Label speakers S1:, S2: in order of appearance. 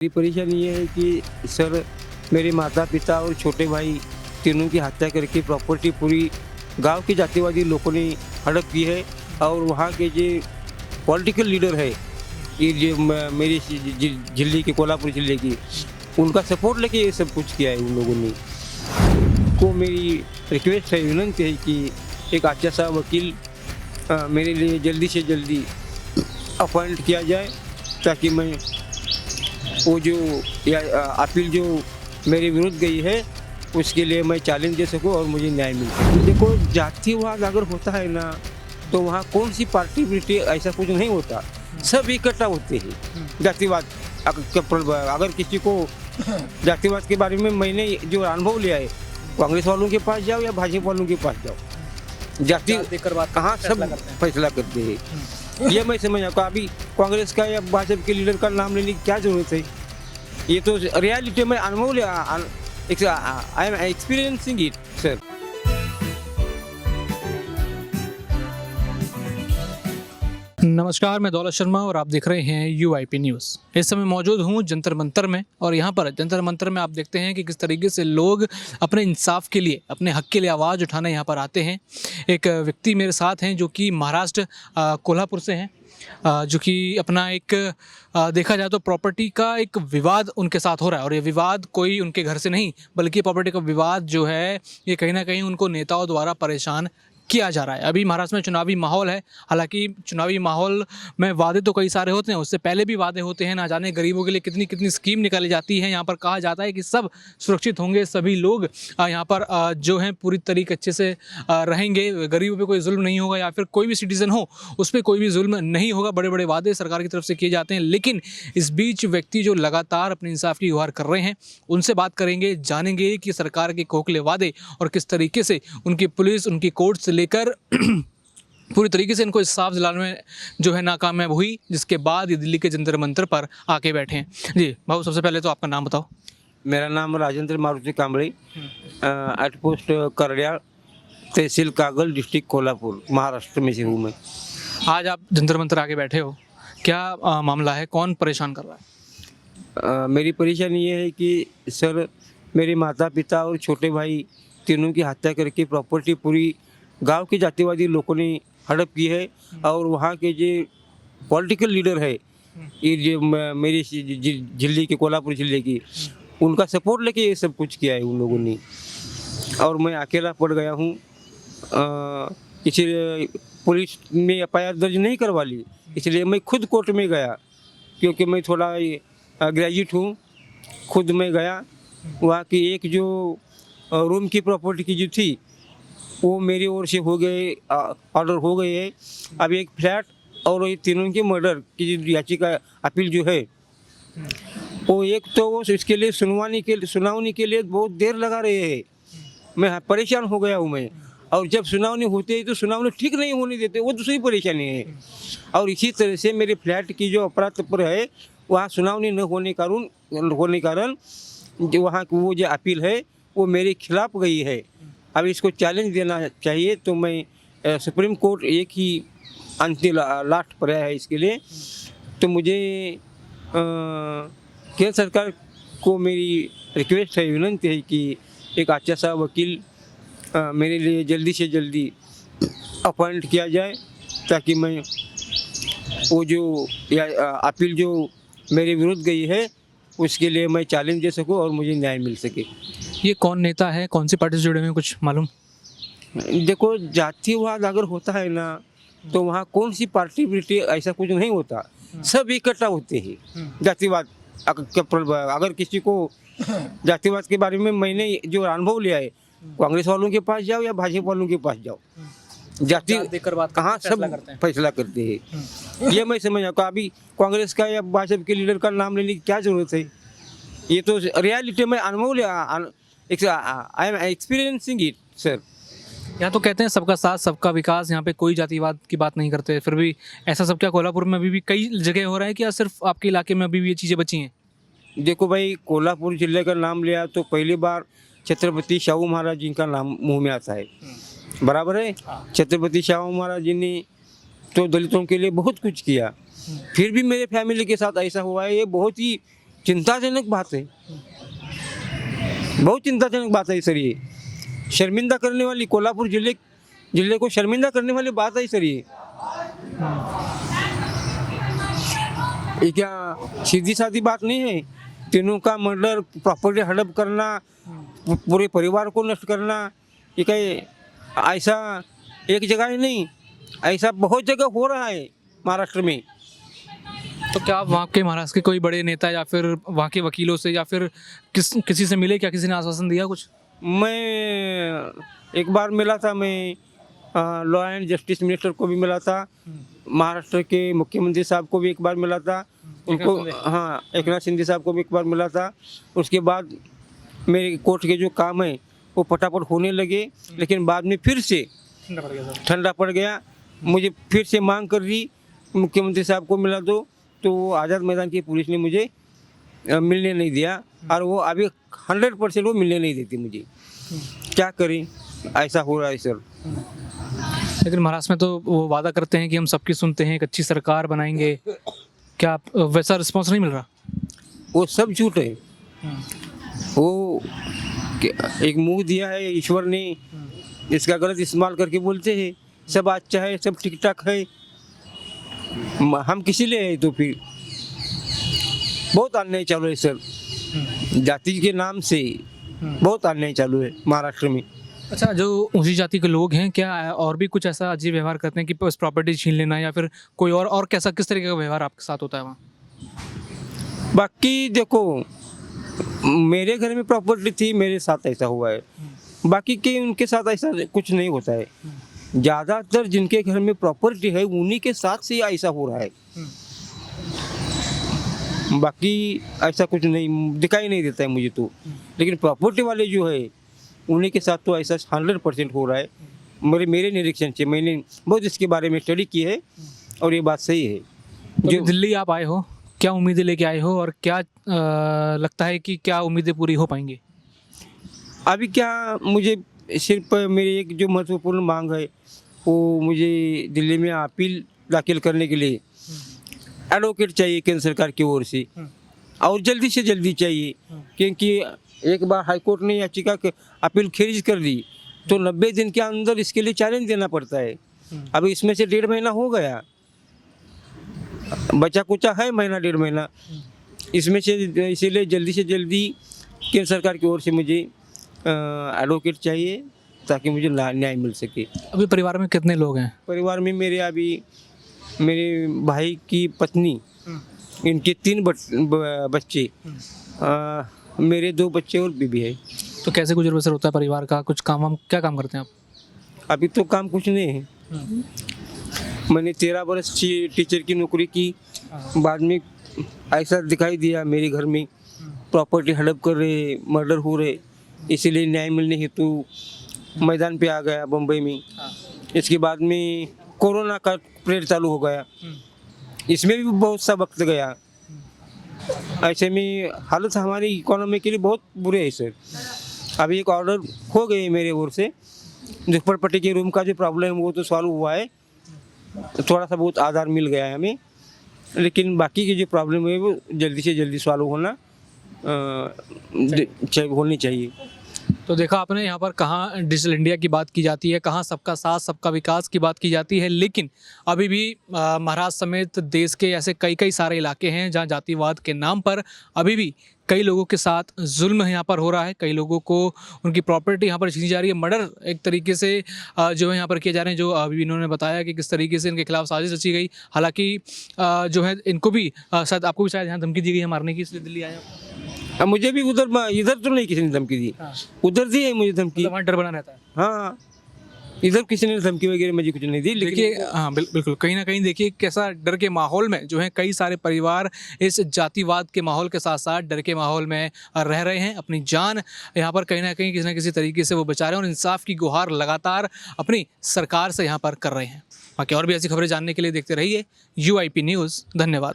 S1: मेरी परेशानी ये है कि सर मेरे माता पिता और छोटे भाई तीनों की हत्या करके प्रॉपर्टी पूरी गांव के जातिवादी लोगों ने हड़प की है और वहाँ के जो पॉलिटिकल लीडर है ये जो मेरे जिले के कोल्हापुर जिले की उनका सपोर्ट लेके ये सब कुछ किया है उन लोगों ने। को मेरी रिक्वेस्ट है, विनती है कि एक अच्छा सा वकील मेरे लिए जल्दी से जल्दी अपॉइंट किया जाए ताकि मैं वो जो अपील जो मेरे विरुद्ध गई है उसके लिए मैं चैलेंज दे सकूं और मुझे न्याय मिल सके। देखो, जातिवाद अगर होता है ना तो वहाँ कौन सी पार्टी बिल्टी ऐसा कुछ नहीं होता, सब इकट्ठा होते हैं। जातिवाद अगर किसी को जातिवाद के बारे में मैंने जो अनुभव लिया है, कांग्रेस वालों के पास जाओ या भाजपा वालों के पास जाओ, जाति देकर बात कहाँ सब फैसला करते हैं। ये मैं समझ आता, अभी कांग्रेस का या भाजपा के लीडर का नाम लेने की क्या जरूरत है। ये तो रियलिटी में अनुभव लिया, I am experiencing it sir.
S2: नमस्कार, मैं दौलत शर्मा और आप देख रहे हैं UIP न्यूज़। इस समय मौजूद हूँ जंतर मंतर में और यहाँ पर जंतर मंतर में आप देखते हैं कि किस तरीके से लोग अपने इंसाफ के लिए, अपने हक के लिए आवाज़ उठाने यहाँ पर आते हैं। एक व्यक्ति मेरे साथ हैं जो कि महाराष्ट्र कोल्हापुर से हैं, जो कि अपना एक देखा जाए तो प्रॉपर्टी का एक विवाद उनके साथ हो रहा है और ये विवाद कोई उनके घर से नहीं बल्कि प्रॉपर्टी का विवाद जो है ये कहीं ना कहीं उनको नेताओं द्वारा परेशान किया जा रहा है। अभी महाराष्ट्र में चुनावी माहौल है, हालांकि चुनावी माहौल में वादे तो कई सारे होते हैं, उससे पहले भी वादे होते हैं। ना जाने गरीबों के लिए कितनी कितनी स्कीम निकाली जाती है। यहाँ पर कहा जाता है कि सब सुरक्षित होंगे, सभी लोग यहाँ पर जो हैं पूरी तरीके अच्छे से रहेंगे, गरीबों पे कोई जुल्म नहीं होगा या फिर कोई भी सिटीज़न हो उस पर कोई भी जुल्म नहीं होगा। बड़े बड़े वादे सरकार की तरफ से किए जाते हैं, लेकिन इस बीच व्यक्ति जो लगातार अपने इंसाफ की गुहार कर रहे हैं उनसे बात करेंगे, जानेंगे कि सरकार के खोखले वादे और किस तरीके से उनकी पुलिस, उनकी कोर्ट से लेकर पूरी तरीके से इनको इंसाफ दिलाने में जो है नाकामयाब हुई, जिसके बाद ये दिल्ली के जंतर मंतर पर आके बैठे हैं। जी भाऊ, सबसे पहले तो आपका नाम बताओ।
S1: मेरा नाम राजेंद्र मारुति कांबळे, एट पोस्ट करड़िया, तहसील कागल, डिस्ट्रिक्ट कोल्हापुर, महाराष्ट्र में से हूँ मैं।
S2: आज आप जंतर मंतर आके बैठे हो, क्या मामला है, कौन परेशान कर रहा है?
S1: मेरी परेशानी ये है कि सर मेरे माता पिता और छोटे भाई तीनों की हत्या करके प्रॉपर्टी पूरी गांव के जातिवादी लोगों ने हड़प की है और वहाँ के जो पॉलिटिकल लीडर है ये जो मेरे जिले के कोल्हापुर जिले की उनका सपोर्ट लेके ये सब कुछ किया है उन लोगों ने और मैं अकेला पड़ गया हूँ। इसलिए पुलिस ने FIR दर्ज नहीं करवा ली, इसलिए मैं खुद कोर्ट में गया क्योंकि मैं थोड़ा ग्रेजुएट हूँ। खुद मैं गया, वहाँ की एक जो रूम की प्रॉपर्टी की जो थी वो मेरी ओर से हो गए, ऑर्डर हो गए है। अब एक फ्लैट और ये तीनों के मर्डर की जो याचिका अपील जो है वो एक तो वो इसके लिए सुनावनी के लिए बहुत देर लगा रहे हैं। मैं परेशान हो गया हूँ मैं, और जब सुनावनी होती है तो सुनावनी ठीक नहीं होने देते, वो दूसरी परेशानी है। और इसी तरह से मेरे फ्लैट की जो अपराध पर है वहाँ सुनावनी न होने कारण जो वहाँ की वो जो अपील है वो मेरे खिलाफ गई है। अब इसको चैलेंज देना चाहिए, तो मैं सुप्रीम कोर्ट एक ही अंतिम लास्ट पर है इसके लिए। तो मुझे केंद्र सरकार को मेरी रिक्वेस्ट है, विनती है कि एक अच्छा सा वकील मेरे लिए जल्दी से जल्दी अपॉइंट किया जाए ताकि मैं वो जो अपील जो मेरे विरुद्ध गई है उसके लिए मैं चैलेंज दे सकूं और मुझे न्याय मिल सके।
S2: ये कौन नेता है, कौन सी पार्टी से जुड़े हुए हैं, कुछ मालूम?
S1: देखो, जातिवाद अगर होता है ना तो वहाँ कौन सी पार्टी बिल्टी ऐसा कुछ नहीं होता, सब इकट्ठा होते हैं। जातिवाद अगर किसी को जातिवाद के बारे में मैंने जो अनुभव लिया है, कांग्रेस वालों के पास जाओ या भाजपा वालों के पास जाओ, जाति देकर बात कहाँ सब फैसला करते हैं। ये मैं समझ आता, अभी कांग्रेस का या भाजपा के लीडर का नाम लेने की क्या जरूरत है। ये तो रियलिटी में अनुभव लिया, I am experiencing it sir.
S2: यहाँ तो कहते हैं सबका साथ सबका विकास, यहाँ पे कोई जातिवाद की बात नहीं करते, फिर भी ऐसा सब क्या कोल्हापुर में अभी भी कई जगह हो रहा है कि या सिर्फ आपके इलाके में अभी भी ये चीज़ें बची हैं?
S1: देखो भाई, कोल्हापुर जिले का नाम लिया तो पहली बार छत्रपति शाहू महाराज जी का नाम मुँह में आता है, बराबर है। छत्रपति शाहू महाराज जी ने तो दलितों के लिए बहुत कुछ किया, फिर भी मेरे फैमिली के साथ ऐसा हुआ है, ये बहुत ही चिंताजनक बात है, बहुत चिंताजनक बात है सर। ये शर्मिंदा करने वाली, कोल्हापुर जिले को शर्मिंदा करने वाली बात है सर। ये क्या सीधी सादी बात नहीं है। तीनों का मर्डर, प्रॉपर्टी हड़प करना, पूरे परिवार को नष्ट करना, ये कहीं ऐसा एक जगह ही नहीं, ऐसा बहुत जगह हो रहा है महाराष्ट्र में।
S2: तो क्या आप वहाँ के महाराष्ट्र के कोई बड़े नेता या फिर वहाँ के वकीलों से या फिर किसी से मिले क्या? किसी ने आश्वासन दिया कुछ?
S1: मैं एक बार मिला था, मैं लॉ एंड जस्टिस मिनिस्टर को भी मिला था, महाराष्ट्र के मुख्यमंत्री साहब को भी एक बार मिला था, उनको, हाँ, एकनाथ शिंदे साहब को भी एक बार मिला था। उसके बाद मेरे कोर्ट के जो काम है वो फटाफट होने लगे, लेकिन बाद में फिर से ठंडा पड़ गया। मुझे फिर से मांग कर दी मुख्यमंत्री साहब को मिला दो, तो वो आज़ाद मैदान की पुलिस ने मुझे मिलने नहीं दिया, और वो अभी 100% वो मिलने नहीं देती मुझे। क्या करें, ऐसा हो रहा है सर।
S2: लेकिन महाराष्ट्र में तो वो वादा करते हैं कि हम सबकी सुनते हैं, एक अच्छी सरकार बनाएंगे। क्या वैसा रिस्पॉन्स नहीं मिल रहा?
S1: वो सब झूठ है। वो एक मुंह दिया है ईश्वर ने, इसका गलत इस्तेमाल करके बोलते हैं सब अच्छा है, सब ठीक ठाक है। हम किसी लिए है? तो फिर बहुत अन्याय चालू है सर, जाति के नाम से बहुत अन्याय चालू है महाराष्ट्र में।
S2: अच्छा, जो ऊंची जाति के लोग हैं, क्या और भी कुछ ऐसा अजीब व्यवहार करते हैं कि बस प्रॉपर्टी छीन लेना, या फिर कोई और कैसा, किस तरीके का व्यवहार आपके साथ होता है वहाँ?
S1: बाकी देखो, मेरे घर में प्रॉपर्टी थी, मेरे साथ ऐसा हुआ है। बाकी के उनके साथ ऐसा कुछ नहीं होता है। ज़्यादातर जिनके घर में प्रॉपर्टी है उन्हीं के साथ से ऐसा हो रहा है। बाकी ऐसा कुछ नहीं दिखाई नहीं देता है मुझे तो। लेकिन प्रॉपर्टी वाले जो है उन्हीं के साथ तो ऐसा 100% हो रहा है। मेरे निरीक्षण से, मैंने बहुत इसके बारे में स्टडी की है और ये बात सही है।
S2: जो दिल्ली आप आए हो, क्या उम्मीदें लेके आए हो, और क्या लगता है कि क्या उम्मीदें पूरी हो पाएंगी?
S1: अभी क्या, मुझे सिर्फ मेरी एक जो महत्वपूर्ण मांग है वो मुझे दिल्ली में अपील दाखिल करने के लिए एडवोकेट चाहिए केंद्र सरकार की ओर से, और जल्दी से जल्दी चाहिए, क्योंकि एक बार हाईकोर्ट ने याचिका अपील खारिज कर दी तो 90 दिन के अंदर इसके लिए चैलेंज देना पड़ता है। अभी इसमें से 1.5 महीना हो गया, बचा कुचा है महीना 1.5 महीना इसमें से। इसीलिए जल्दी से जल्दी केंद्र सरकार की ओर से मुझे एडवोकेट चाहिए ताकि मुझे न्याय मिल सके।
S2: अभी परिवार में कितने लोग हैं?
S1: परिवार में मेरे भाई की पत्नी, इनके 3 बच्चे, मेरे 2 बच्चे और बीबी है।
S2: तो कैसे गुजर बसर होता है परिवार का? कुछ क्या काम करते हैं आप?
S1: अभी तो काम कुछ नहीं है। मैंने 13 वर्ष टीचर की नौकरी की, बाद में ऐसा दिखाई दिया मेरे घर में प्रॉपर्टी हड़प कर रहे, मर्डर हो रहे, इसीलिए न्याय मिलने हेतु मैदान पे आ गया बम्बई में। इसके बाद में कोरोना का पीरियड चालू हो गया, इसमें भी बहुत सा वक्त गया। ऐसे में हालत हमारी इकोनॉमी के लिए बहुत बुरे है सर। अभी एक ऑर्डर हो गए मेरे ओर से, झुपड़पट्टी के रूम का जो प्रॉब्लम है वो तो सॉल्व हुआ है, थोड़ा सा बहुत आधार मिल गया है हमें, लेकिन बाकी की जो प्रॉब्लम है वो जल्दी से जल्दी सॉल्व होनी चाहिए।
S2: तो देखा आपने, यहाँ पर कहाँ डिजिटल इंडिया की बात की जाती है, कहाँ सबका साथ सबका विकास की बात की जाती है, लेकिन अभी भी महाराष्ट्र समेत देश के ऐसे कई सारे इलाके हैं जहाँ जातिवाद के नाम पर अभी भी कई लोगों के साथ जुल्म यहाँ पर हो रहा है। कई लोगों को उनकी प्रॉपर्टी यहाँ पर छीनी जा रही है, मर्डर एक तरीके से जो है यहाँ पर किए जा रहे हैं। जो अभी इन्होंने बताया कि किस तरीके से इनके खिलाफ साजिश रची गई। हालांकि जो है इनको भी शायद, आपको भी शायद यहाँ धमकी दी गई है मारने की, इसलिए दिल्ली आया।
S1: मुझे भी इधर तो नहीं किसी ने धमकी दी, उधर दी है मुझे धमकी।
S2: वहाँ डर बना रहता है।
S1: हाँ, इधर किसी ने धमकी वगैरह मुझे कुछ नहीं दी।
S2: देखिए, हाँ बिल्कुल, कहीं ना कहीं देखिए कैसा डर के माहौल में जो है कई सारे परिवार इस जातिवाद के माहौल के साथ साथ डर के माहौल में रह रहे हैं। अपनी जान यहाँ पर कहीं ना किसी तरीके से वो बचा रहे हैं और इंसाफ की गुहार लगातार अपनी सरकार से यहाँ पर कर रहे हैं। बाकी और भी ऐसी खबरें जानने के लिए देखते रहिए UIP न्यूज़। धन्यवाद।